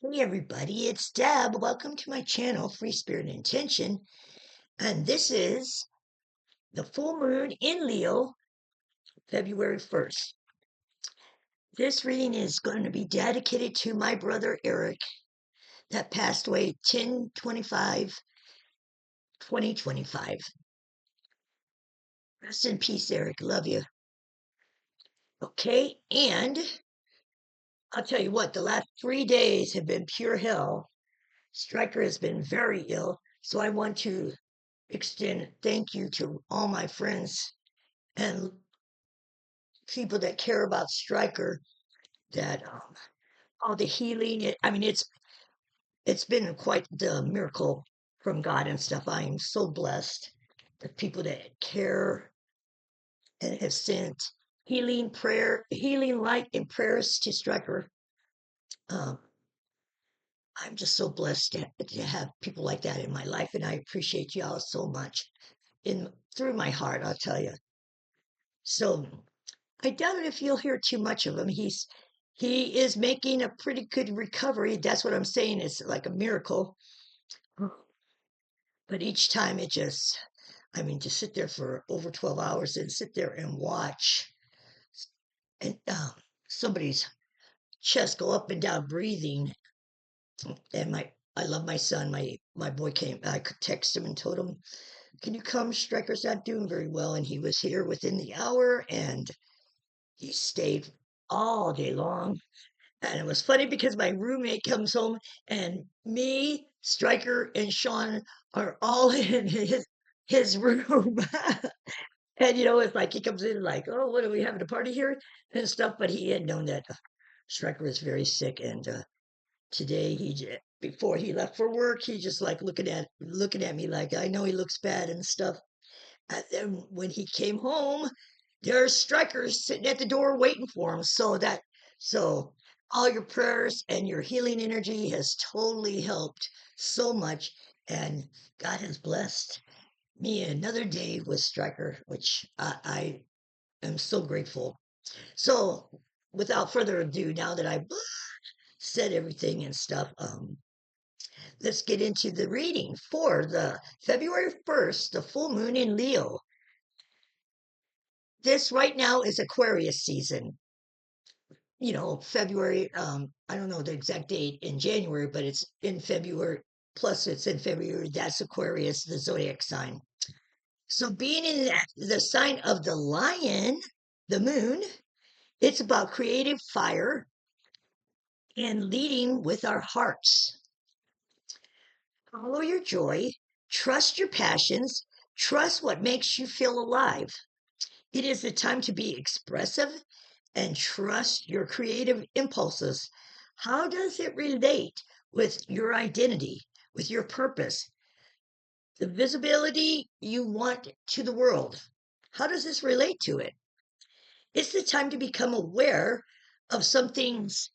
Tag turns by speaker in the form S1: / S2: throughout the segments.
S1: Hey everybody, it's Deb. Welcome to my channel, Free Spirit and Intention. And this is the full moon in Leo, February 1st. This reading is going to be dedicated to my brother Eric that passed away 10/25/2025. Rest in peace, Eric. Love you. Okay, and I'll tell you what, the last 3 days have been pure hell. Stryker has been very ill, so I want to extend thank you to all my friends and people that care about Stryker, that all the healing. It's been quite the miracle from God and stuff. I am so blessed. The people that care and have sent healing light, and prayers to Stryker. Um, I'm just so blessed to have people like that in my life, and I appreciate y'all so much in through my heart. I'll tell you. So I doubt it if you'll hear too much of him. He is making a pretty good recovery. That's what I'm saying. It's like a miracle. But each time to sit there for over 12 hours and sit there and watch and somebody's chest go up and down breathing. And I love my son. My boy came. I could text him and told him, "Can you come? Stryker's not doing very well." And he was here within the hour, and he stayed all day long. And it was funny because my roommate comes home and me, Stryker, and Sean are all in his room. And it's like he comes in like, "Oh, what are we having a party here?" and stuff. But he had known that Stryker was very sick, and today before he left for work, he just like looking at me like, "I know he looks bad and stuff." And then when he came home, there's strikers sitting at the door waiting for him. So all your prayers and your healing energy has totally helped so much. And God has blessed me another day with Striker, which I am so grateful. So without further ado, now that I've said everything and stuff, let's get into the reading for the February 1st, the full moon in Leo. This right now is Aquarius season. February, I don't know the exact date in January, but it's in February. Plus, it's in February. That's Aquarius, the zodiac sign. So, being in the sign of the lion, the moon, it's about creative fire and leading with our hearts. Follow your joy, trust your passions, trust what makes you feel alive. It is the time to be expressive and trust your creative impulses. How does it relate with your identity, with your purpose, the visibility you want to the world? How does this relate to it? It's the time to become aware of some things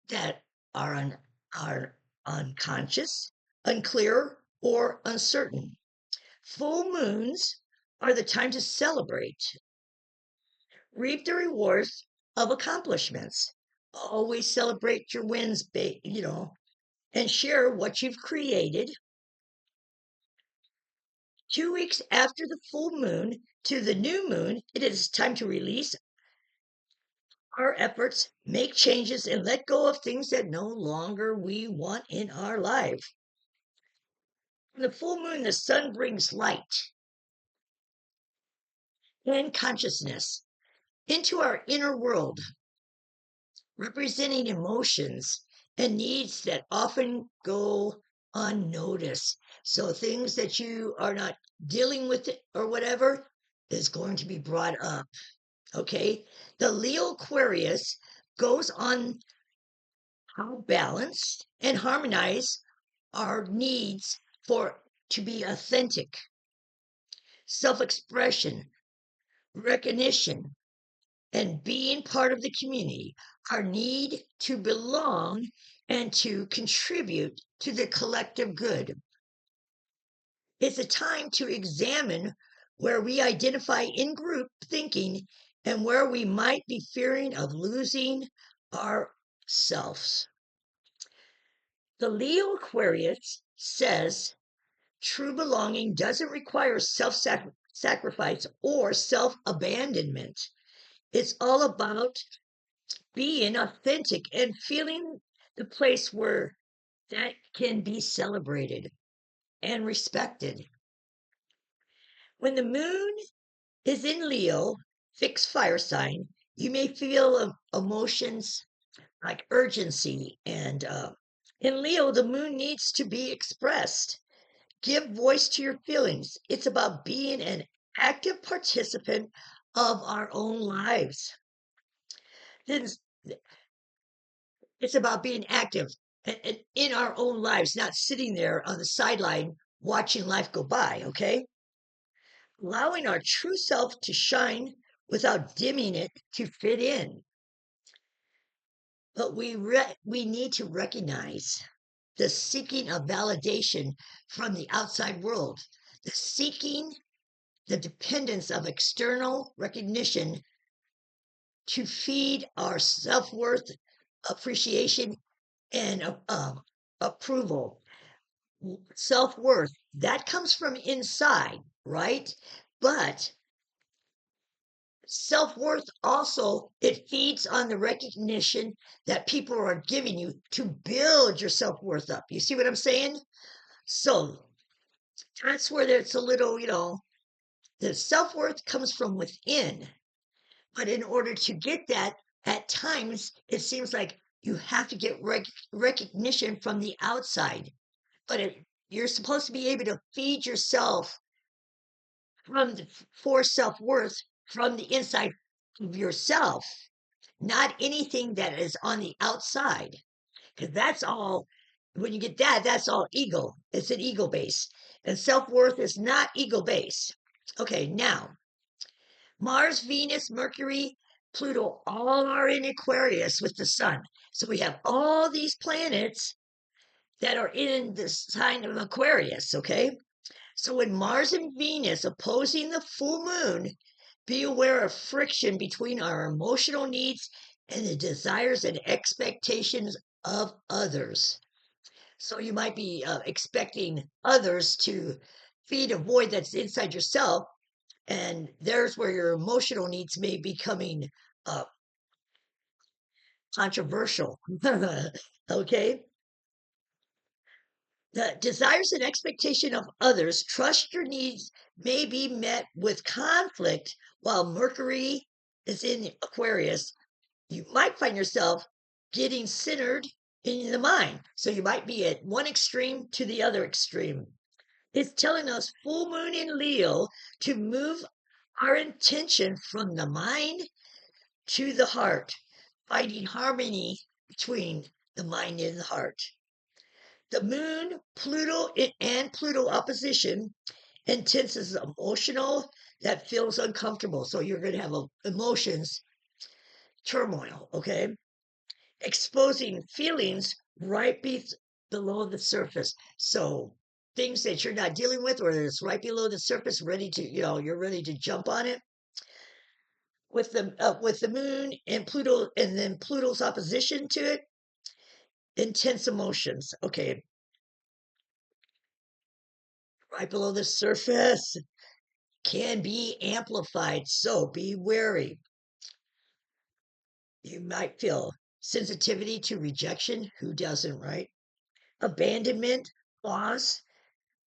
S1: that are unconscious, unclear, or uncertain. Full moons are the time to celebrate, reap the rewards of accomplishments. Always celebrate your wins, and share what you've created. 2 weeks after the full moon to the new moon, it is time to release our efforts, make changes, and let go of things that no longer we want in our life. In the full moon, the sun brings light and consciousness into our inner world, representing emotions and needs that often go unnoticed. So things that you are not dealing with or whatever is going to be brought up. Okay. The Leo Aquarius goes on how balanced and harmonize our needs for to be authentic, self-expression, recognition, and being part of the community, our need to belong and to contribute to the collective good. It's a time to examine where we identify in group thinking and where we might be fearing of losing ourselves. The Leo Aquarius says true belonging doesn't require self-sacrifice or self-abandonment. It's all about being authentic and feeling the place where that can be celebrated and respected. When the moon is in Leo, fixed fire sign, you may feel emotions like urgency. And in Leo, the moon needs to be expressed. Give voice to your feelings. It's about being an active participant of our own lives. Then it's about being active in our own lives, not sitting there on the sideline watching life go by, okay? Allowing our true self to shine without dimming it to fit in. But we need to recognize the seeking of validation from the outside world, the seeking the dependence of external recognition to feed our self-worth, appreciation, and approval. Self-worth, that comes from inside, right? But self-worth also, it feeds on the recognition that people are giving you to build your self-worth up. You see what I'm saying? So that's where it's a little, the self-worth comes from within. But in order to get that, at times, it seems like you have to get recognition from the outside. But you're supposed to be able to feed yourself for self-worth from the inside of yourself, not anything that is on the outside. Because that's all, when you get that, that's all ego. It's an ego base. And self-worth is not ego base. Okay, now, Mars, Venus, Mercury, Pluto, all are in Aquarius with the sun. So we have all these planets that are in the sign of Aquarius, okay? So when Mars and Venus opposing the full moon, be aware of friction between our emotional needs and the desires and expectations of others. So you might be expecting others to feed a void that's inside yourself, and there's where your emotional needs may be coming controversial. Okay? The desires and expectation of others, trust your needs may be met with conflict while Mercury is in Aquarius. You might find yourself getting centered in the mind. So you might be at one extreme to the other extreme. It's telling us full moon in Leo to move our intention from the mind to the heart, finding harmony between the mind and the heart. The moon, Pluto opposition intenses emotional that feels uncomfortable. So you're going to have emotions turmoil, okay? Exposing feelings right below the surface. So things that you're not dealing with, or it's right below the surface, ready to, you're ready to jump on it. With the moon and Pluto, and then Pluto's opposition to it, intense emotions. Okay, right below the surface can be amplified, so be wary. You might feel sensitivity to rejection. Who doesn't, right? Abandonment, loss.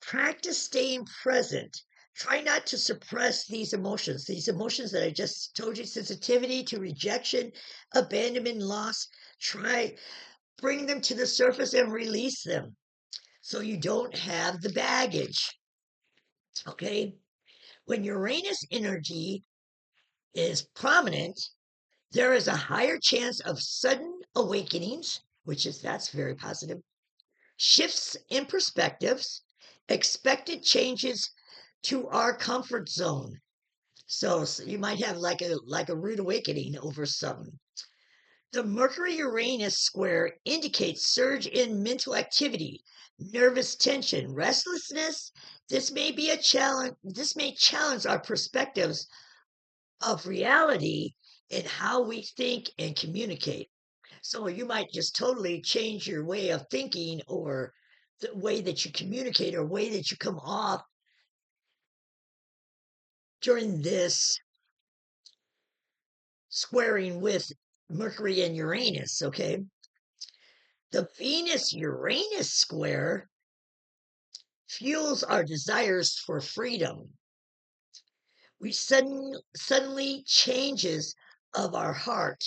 S1: Practice staying present. Try not to suppress these emotions. These emotions that I just told you, sensitivity to rejection, abandonment, loss. Try bring them to the surface and release them so you don't have the baggage. Okay? When Uranus energy is prominent, there is a higher chance of sudden awakenings, that's very positive, shifts in perspectives, expected changes to our comfort zone. So you might have like a rude awakening over something. The Mercury-Uranus square indicates surge in mental activity, nervous tension, restlessness. This may be a challenge. This may challenge our perspectives of reality and how we think and communicate. So you might just totally change your way of thinking or the way that you communicate or way that you come off during this squaring with Mercury and Uranus, okay? The Venus Uranus square fuels our desires for freedom. We suddenly changes of our heart,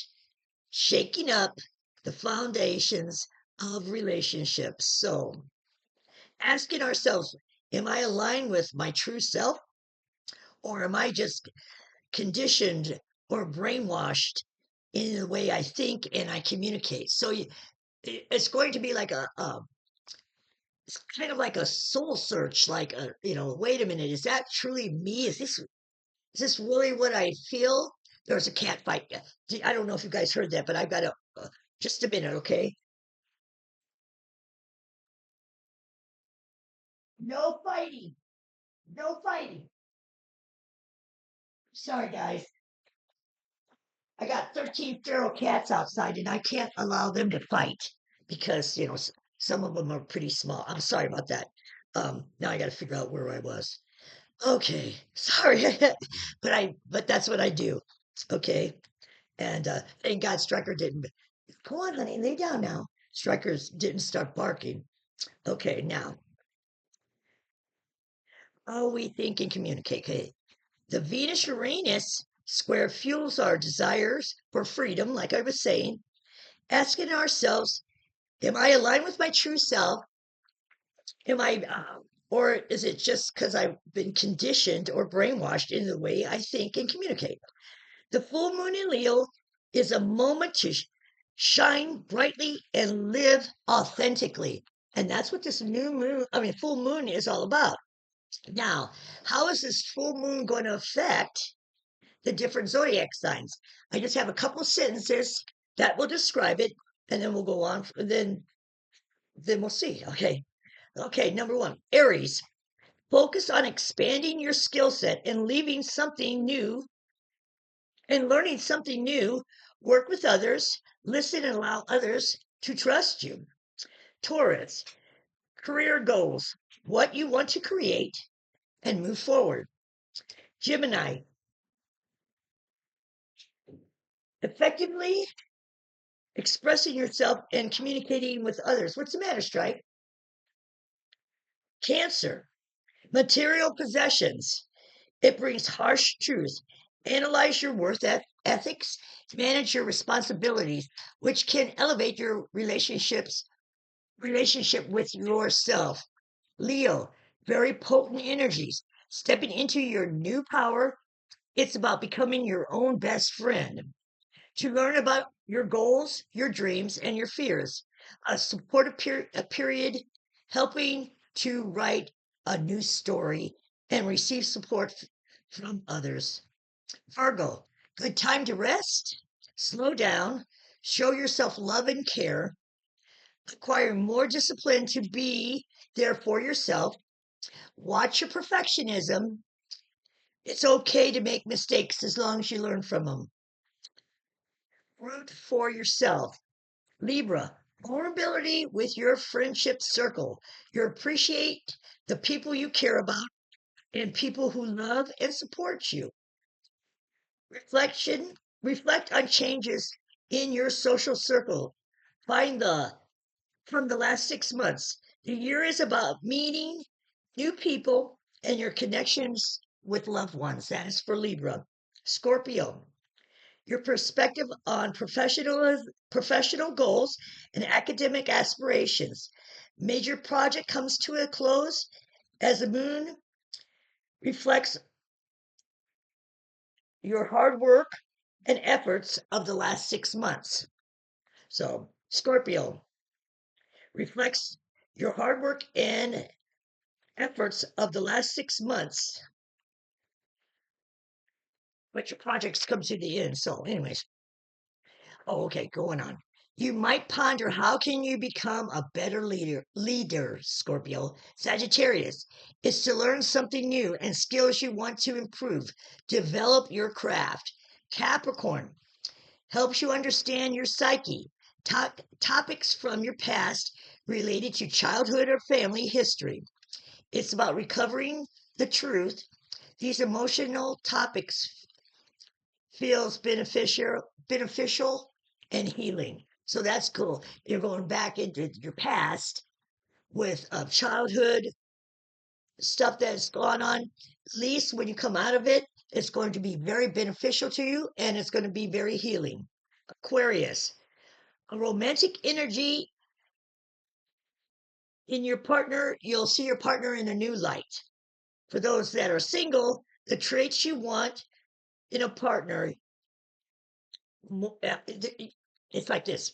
S1: shaking up the foundations of relationships. So asking ourselves, am I aligned with my true self? Or am I just conditioned or brainwashed in the way I think and I communicate? So it's going to be like it's kind of like a soul search, like wait a minute, is that truly me? Is this really what I feel? There's a cat fight. I don't know if you guys heard that, but I've got just a minute, okay? No fighting. No fighting. Sorry, guys. I got 13 feral cats outside and I can't allow them to fight because, some of them are pretty small. I'm sorry about that. Now I got to figure out where I was. Okay. Sorry. but that's what I do. Okay. And thank God Striker didn't. Come on, honey, lay down now. Strikers didn't start barking. Okay, now, how we think and communicate. Okay. The Venus Uranus square fuels our desires for freedom, like I was saying, asking ourselves, am I aligned with my true self? Am I, or is it just because I've been conditioned or brainwashed in the way I think and communicate? The full moon in Leo is a moment to shine brightly and live authentically. And that's what this full moon is all about. Now, how is this full moon going to affect the different zodiac signs? I just have a couple sentences that will describe it, and then we'll go on. Then we'll see. Okay. Okay. Number one, Aries. Focus on expanding your skill set and leaving something new and learning something new. Work with others. Listen and allow others to trust you. Taurus. Career goals. What you want to create and move forward. Gemini. Effectively expressing yourself and communicating with others. What's the matter, Strike? Cancer, material possessions. It brings harsh truth. Analyze your worth ethics, manage your responsibilities, which can elevate your relationship with yourself. Leo, very potent energies. Stepping into your new power, it's about becoming your own best friend. To learn about your goals, your dreams, and your fears. A period helping to write a new story and receive support from others. Virgo, good time to rest, slow down, show yourself love and care, acquire more discipline to be there for yourself, watch your perfectionism. It's okay to make mistakes as long as you learn from them. Root for yourself. Libra, vulnerability with your friendship circle. You appreciate the people you care about and people who love and support you. Reflection, reflect on changes in your social circle. Find from the last 6 months. The year is about meeting new people and your connections with loved ones. That is for Libra. Scorpio, your perspective on professional goals and academic aspirations. Major project comes to a close as the moon reflects your hard work and efforts of the last 6 months. So, Scorpio reflects your hard work and efforts of the last 6 months, but your projects come to the end. So, anyways, okay, going on. You might ponder how can you become a better leader, Scorpio. Sagittarius is to learn something new and skills you want to improve. Develop your craft. Capricorn helps you understand your psyche. Topics from your past related to childhood or family history. It's about recovering the truth. These emotional topics feels beneficial and healing. So that's cool. You're going back into your past with childhood stuff that's gone on. At least when you come out of it, it's going to be very beneficial to you and it's going to be very healing. Aquarius, a romantic energy in your partner, you'll see your partner in a new light. For those that are single, the traits you want in a partner, it's like this.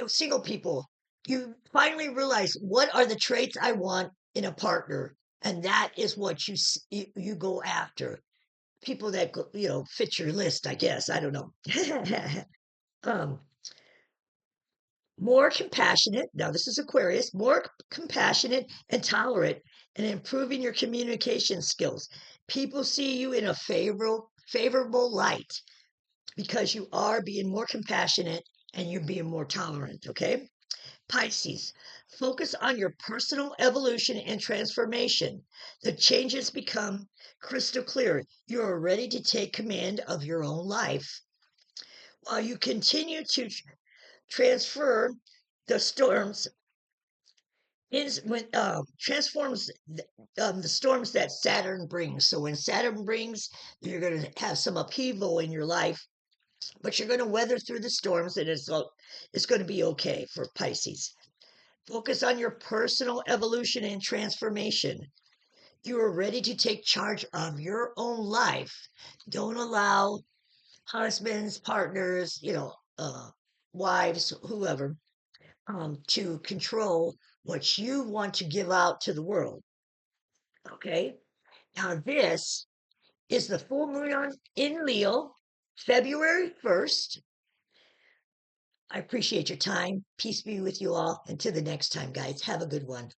S1: Single people, you finally realize what are the traits I want in a partner, and that is what you go after. People that fit your list, I guess. I don't know. um, More compassionate. Now this is Aquarius. More compassionate and tolerant, and improving your communication skills. People see you in a favorable light because you are being more compassionate and you're being more tolerant. Okay. Pisces, focus on your personal evolution and transformation. The changes become crystal clear. You are ready to take command of your own life. While you continue to transfer the storms, transforms the storms that Saturn brings. So when Saturn brings, you're going to have some upheaval in your life, but you're going to weather through the storms, and it's going to be okay for Pisces. Focus on your personal evolution and transformation. You are ready to take charge of your own life. Don't allow husbands, partners, wives, whoever, to control what you want to give out to the world. Okay. Now, this is the full moon in Leo, February 1st. I appreciate your time. Peace be with you all. Until the next time, guys. Have a good one.